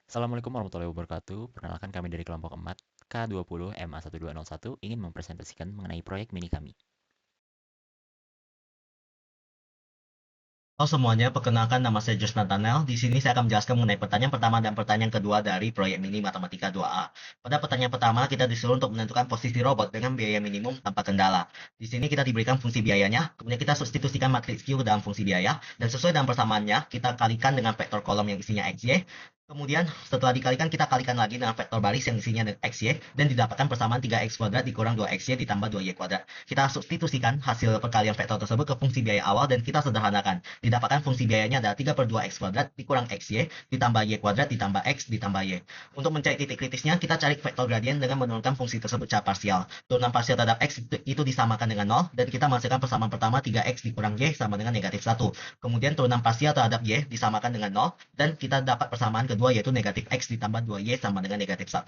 Assalamualaikum warahmatullahi wabarakatuh. Perkenalkan kami dari kelompok 4 K20 MA1201 ingin mempresentasikan mengenai proyek mini kami. Halo semuanya, perkenalkan nama saya Jos Nathanael. Di sini saya akan menjelaskan mengenai pertanyaan pertama dan pertanyaan kedua dari proyek mini Matematika 2A. Pada pertanyaan pertama, kita disuruh untuk menentukan posisi robot dengan biaya minimum tanpa kendala. Di sini kita diberikan fungsi biayanya, kemudian kita substitusikan matriks Q dalam fungsi biaya, dan sesuai dengan persamaannya, kita kalikan dengan vektor kolom yang isinya XY. Kemudian setelah dikalikan, kita kalikan lagi dengan vektor baris yang isinya XY, dan didapatkan persamaan 3x kuadrat dikurang 2xy ditambah 2y kuadrat. Kita substitusikan hasil perkalian vektor tersebut ke fungsi biaya awal dan kita sederhanakan. Didapatkan fungsi biayanya adalah 3 per 2x kuadrat dikurang xy ditambah y kuadrat ditambah x ditambah y. Untuk mencari titik kritisnya, kita cari vektor gradien dengan menurunkan fungsi tersebut secara parsial. Turunan parsial terhadap x itu disamakan dengan 0 dan kita menghasilkan persamaan pertama 3x dikurang y sama dengan negatif 1. Kemudian turunan parsial terhadap y disamakan dengan 0 dan kita dapat persamaan kedua yaitu negatif x ditambah 2y sama dengan negatif 1.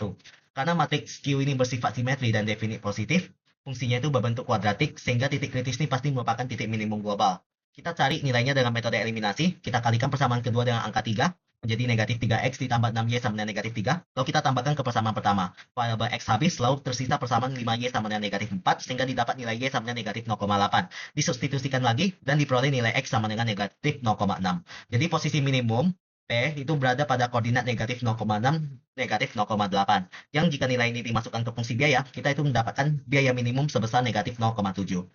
Karena matriks Q ini bersifat simetri dan definit positif, fungsinya itu berbentuk kuadratik sehingga titik kritis ini pasti merupakan titik minimum global. Kita cari nilainya dengan metode eliminasi. Kita kalikan persamaan kedua dengan angka 3 menjadi negatif 3x ditambah 6y sama dengan negatif 3. Lalu kita tambahkan ke persamaan pertama. Variabel x habis, lalu tersisa persamaan 5y sama dengan negatif 4, sehingga didapat nilai y sama dengan negatif 0,8. Disubstitusikan lagi, dan diperoleh nilai x sama dengan negatif 0,6. Jadi posisi minimum P itu berada pada koordinat negatif 0,6, negatif 0,8. Yang jika nilai ini dimasukkan ke fungsi biaya, kita itu mendapatkan biaya minimum sebesar negatif 0,7.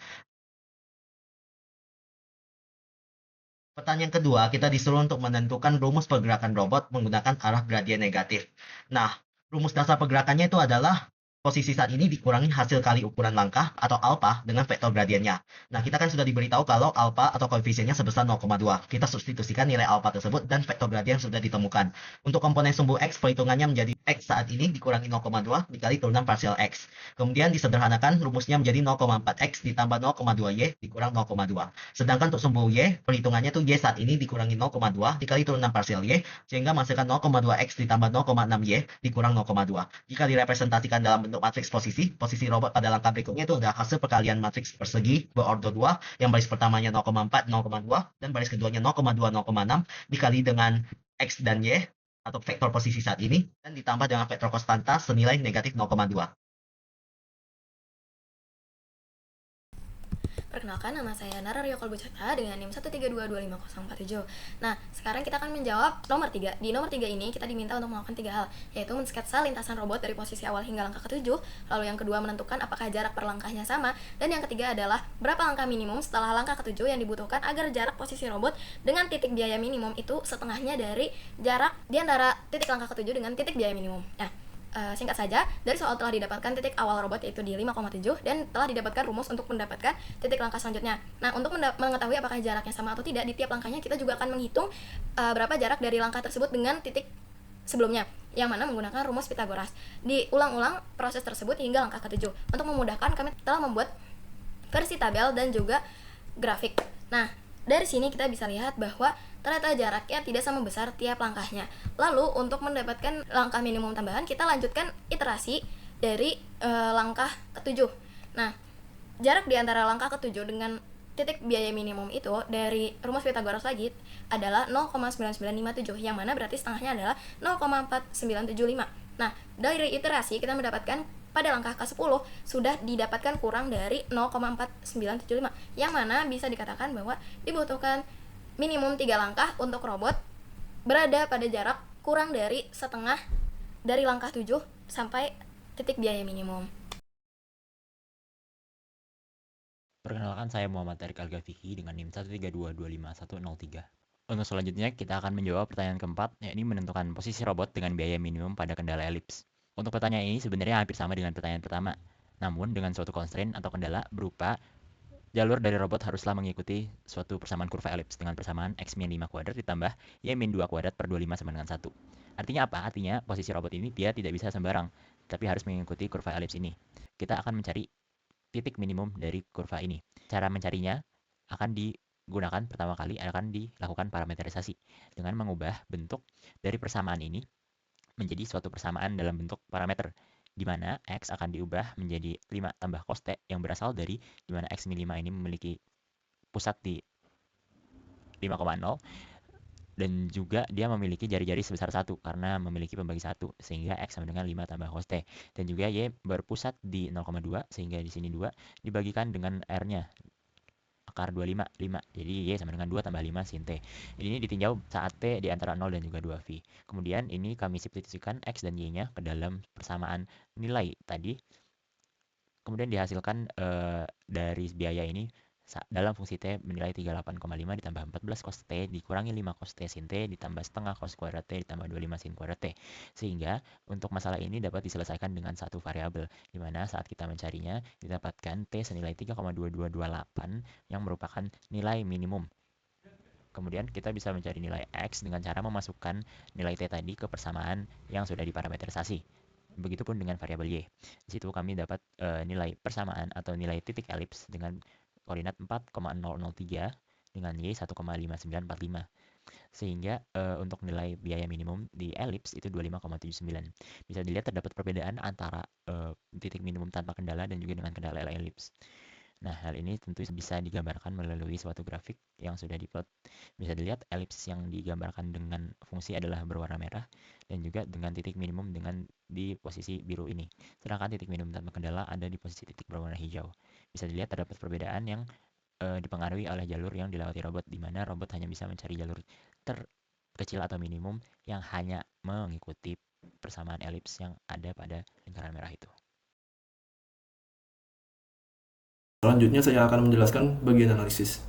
Pertanyaan kedua, kita disuruh untuk menentukan rumus pergerakan robot menggunakan arah gradien negatif. Nah, rumus dasar pergerakannya itu adalah posisi saat ini dikurangi hasil kali ukuran langkah atau alfa dengan vektor gradiennya. Nah, kita kan sudah diberitahu kalau alfa atau koefisiennya sebesar 0,2. Kita substitusikan nilai alfa tersebut dan vektor gradien sudah ditemukan. Untuk komponen sumbu x, perhitungannya menjadi x saat ini dikurangi 0,2 dikali turunan parsial x. Kemudian disederhanakan rumusnya menjadi 0,4x ditambah 0,2y dikurang 0,2. Sedangkan untuk sumbu y, perhitungannya tuh y saat ini dikurangi 0,2 dikali turunan parsial y, sehingga menghasilkan 0,2x ditambah 0,6y dikurang 0,2. Jika direpresentasikan dalam bentuk matriks posisi robot pada langkah berikutnya itu adalah hasil perkalian matriks persegi berorder 2, yang baris pertamanya 0,4, 0,2, dan baris keduanya 0,2, 0,6, dikali dengan x dan y, atau vektor posisi saat ini, dan ditambah dengan vektor konstanta senilai negatif 0,2. Perkenalkan, nama saya Nara Rio Kolbucata dengan NIM 132254047. Nah, sekarang kita akan menjawab nomor 3. Di nomor 3 ini kita diminta untuk melakukan 3 hal, yaitu mensketsa lintasan robot dari posisi awal hingga langkah ke-7, lalu yang kedua menentukan apakah jarak per langkahnya sama, dan yang ketiga adalah berapa langkah minimum setelah langkah ke-7 yang dibutuhkan agar jarak posisi robot dengan titik biaya minimum itu setengahnya dari jarak di antara titik langkah ke-7 dengan titik biaya minimum. Nah, singkat saja, dari soal telah didapatkan titik awal robot yaitu di 5,7 dan telah didapatkan rumus untuk mendapatkan titik langkah selanjutnya. Nah, untuk mengetahui apakah jaraknya sama atau tidak, di tiap langkahnya kita juga akan menghitung berapa jarak dari langkah tersebut dengan titik sebelumnya, yang mana menggunakan rumus Pitagoras. Diulang-ulang proses tersebut hingga langkah ke-7. Untuk memudahkan, kami telah membuat versi tabel dan juga grafik. Nah, dari sini kita bisa lihat bahwa ternyata jaraknya tidak sama besar tiap langkahnya. Lalu untuk mendapatkan langkah minimum tambahan, kita lanjutkan iterasi dari langkah ke-7. Nah, jarak di antara langkah ke-7 dengan titik biaya minimum itu dari rumus Pythagoras lagi adalah 0,9957, yang mana berarti setengahnya adalah 0,4975. Nah, dari iterasi kita mendapatkan pada langkah ke-10 sudah didapatkan kurang dari 0,4975, yang mana bisa dikatakan bahwa dibutuhkan minimum 3 langkah untuk robot berada pada jarak kurang dari setengah dari langkah 7 sampai titik biaya minimum. Perkenalkan saya Muhammad Tarik Al-Ghafiqi dengan NIM 132251103. Untuk selanjutnya kita akan menjawab pertanyaan keempat, yakni menentukan posisi robot dengan biaya minimum pada kendala elips. Untuk pertanyaan ini sebenarnya hampir sama dengan pertanyaan pertama, namun dengan suatu constraint atau kendala berupa jalur dari robot haruslah mengikuti suatu persamaan kurva elips dengan persamaan x min 5 kuadrat ditambah y min 2 kuadrat per 25 sama dengan 1. Artinya apa? Artinya posisi robot ini dia tidak bisa sembarang, tapi harus mengikuti kurva elips ini. Kita akan mencari titik minimum dari kurva ini. Cara mencarinya akan digunakan pertama kali akan dilakukan parameterisasi dengan mengubah bentuk dari persamaan ini menjadi suatu persamaan dalam bentuk parameter, di mana x akan diubah menjadi 5 tambah cos t yang berasal dari di mana x min 5 ini memiliki pusat di 5,0, Dan juga dia memiliki jari-jari sebesar 1 karena memiliki pembagi 1 sehingga X sama dengan 5 tambah cos T. Dan juga Y berpusat di 0,2 sehingga di sini 2 dibagikan dengan R-nya akar 25, 5. Jadi Y sama dengan 2 tambah 5 sin T. Ini ditinjau saat T di antara 0 dan juga 2V. Kemudian ini kami substitusikan X dan Y-nya ke dalam persamaan nilai tadi. Kemudian dihasilkan dari biaya ini dalam fungsi T bernilai 38,5 ditambah 14 cos T dikurangi 5 cos T sin T ditambah setengah cos kuadrat T ditambah 25 sin kuadrat T. Sehingga untuk masalah ini dapat diselesaikan dengan satu variabel, di mana saat kita mencarinya didapatkan T senilai 3,2228 yang merupakan nilai minimum. Kemudian kita bisa mencari nilai X dengan cara memasukkan nilai T tadi ke persamaan yang sudah diparametrisasi. Begitupun dengan variabel Y. Di situ kami dapat nilai persamaan atau nilai titik elips dengan koordinat 4,003 dengan Y 1,5945. Sehingga untuk nilai biaya minimum di elips itu 25,79. Bisa dilihat terdapat perbedaan antara titik minimum tanpa kendala dan juga dengan kendala elips. Nah, hal ini tentu bisa digambarkan melalui suatu grafik yang sudah diplot. Bisa dilihat elips yang digambarkan dengan fungsi adalah berwarna merah dan juga dengan titik minimum dengan di posisi biru ini. Sedangkan titik minimum tanpa kendala ada di posisi titik berwarna hijau. Bisa dilihat terdapat perbedaan yang dipengaruhi oleh jalur yang dilewati robot, di mana robot hanya bisa mencari jalur terkecil atau minimum yang hanya mengikuti persamaan elips yang ada pada lingkaran merah itu. Selanjutnya saya akan menjelaskan bagian analisis.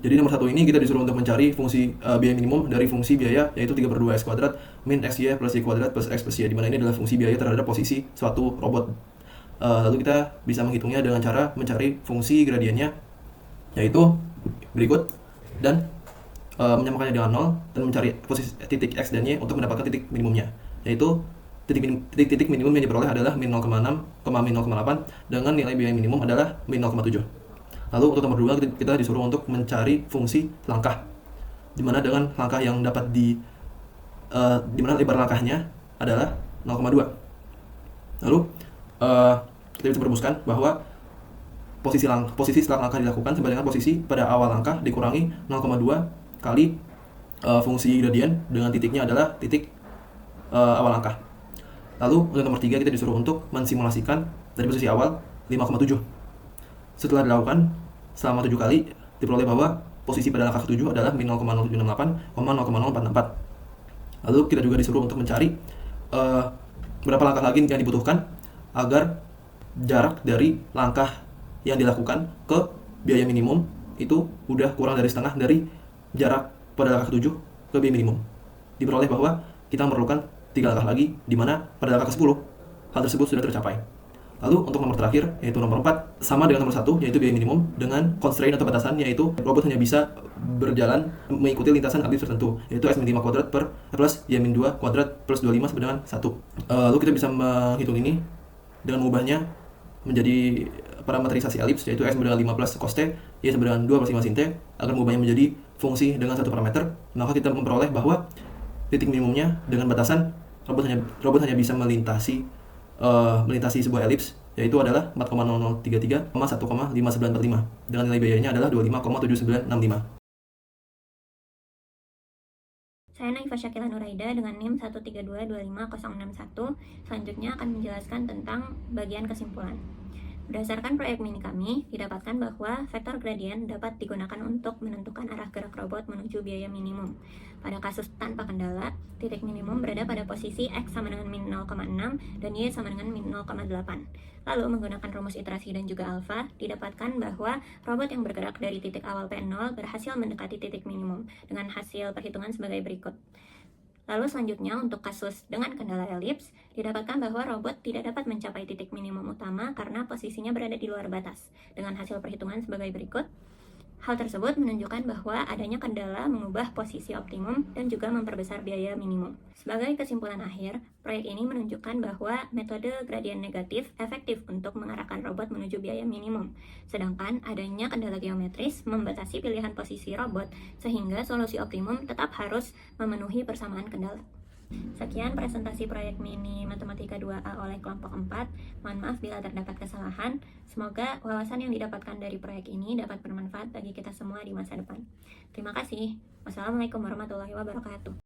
Jadi nomor 1 ini kita disuruh untuk mencari fungsi biaya minimum dari fungsi biaya yaitu 3/2 X kuadrat min XY plus Y kuadrat plus X plus Y, di mana ini adalah fungsi biaya terhadap posisi suatu robot. Lalu kita bisa menghitungnya dengan cara mencari fungsi gradiennya yaitu berikut dan menyamakannya dengan 0 dan mencari posisi titik X dan Y untuk mendapatkan titik minimumnya, yaitu titik minimum yang diperoleh adalah min 0,6, min 0,8 dengan nilai biaya minimum adalah min 0,7. Lalu untuk nomor 2 kita disuruh untuk mencari fungsi langkah, dimana dengan langkah yang dapat dimana lebar langkahnya adalah 0,2. Lalu kita bisa merumuskan bahwa posisi setelah langkah dilakukan sama dengan posisi pada awal langkah dikurangi 0,2 kali fungsi gradien dengan titiknya adalah titik awal langkah. Lalu untuk nomor 3 kita disuruh untuk mensimulasikan dari posisi awal 5,7. Setelah dilakukan selama 7 kali diperoleh bahwa posisi pada langkah ke-7 adalah min 0,0768, 0,0444. Lalu kita juga disuruh untuk mencari berapa langkah lagi yang dibutuhkan agar jarak dari langkah yang dilakukan ke biaya minimum itu udah kurang dari setengah dari jarak pada langkah ke-7 ke biaya minimum. Diperoleh bahwa kita memerlukan 3 langkah lagi, di mana pada langkah ke-10 hal tersebut sudah tercapai. Lalu untuk nomor terakhir, yaitu nomor 4, sama dengan nomor 1, yaitu biaya minimum, dengan constraint atau batasan, yaitu robot hanya bisa berjalan mengikuti lintasan elips tertentu, yaitu X min 5 kuadrat per plus Y min 2 kuadrat plus 25 sama dengan 1. Lalu kita bisa menghitung ini dengan mengubahnya menjadi parametrisasi elips, yaitu X sama dengan 5 plus cos T, Y sama dengan 2 plus 5 sin T, agar mengubahnya menjadi fungsi dengan satu parameter, maka kita memperoleh bahwa titik minimumnya dengan batasan robot hanya bisa melintasi sebuah elips, yaitu adalah 4,0033, 1,5945 dengan nilai biayanya adalah 25,7965. Saya Naifa Syakila Nuraida dengan NIM 132256061. Selanjutnya akan menjelaskan tentang bagian kesimpulan. Berdasarkan proyek mini kami, didapatkan bahwa vektor gradien dapat digunakan untuk menentukan arah gerak robot menuju biaya minimum. Pada kasus tanpa kendala, titik minimum berada pada posisi X sama dengan min 0,6 dan Y sama dengan min 0,8. Lalu menggunakan rumus iterasi dan juga alfa, didapatkan bahwa robot yang bergerak dari titik awal P0 berhasil mendekati titik minimum dengan hasil perhitungan sebagai berikut. Lalu selanjutnya untuk kasus dengan kendala elips, didapatkan bahwa robot tidak dapat mencapai titik minimum utama karena posisinya berada di luar batas, dengan hasil perhitungan sebagai berikut. Hal tersebut menunjukkan bahwa adanya kendala mengubah posisi optimum dan juga memperbesar biaya minimum. Sebagai kesimpulan akhir, proyek ini menunjukkan bahwa metode gradien negatif efektif untuk mengarahkan robot menuju biaya minimum, sedangkan adanya kendala geometris membatasi pilihan posisi robot sehingga solusi optimum tetap harus memenuhi persamaan kendala. Sekian presentasi proyek mini Matematika 2A oleh kelompok 4. Mohon maaf bila terdapat kesalahan. Semoga wawasan yang didapatkan dari proyek ini dapat bermanfaat bagi kita semua di masa depan. Terima kasih. Wassalamualaikum warahmatullahi wabarakatuh.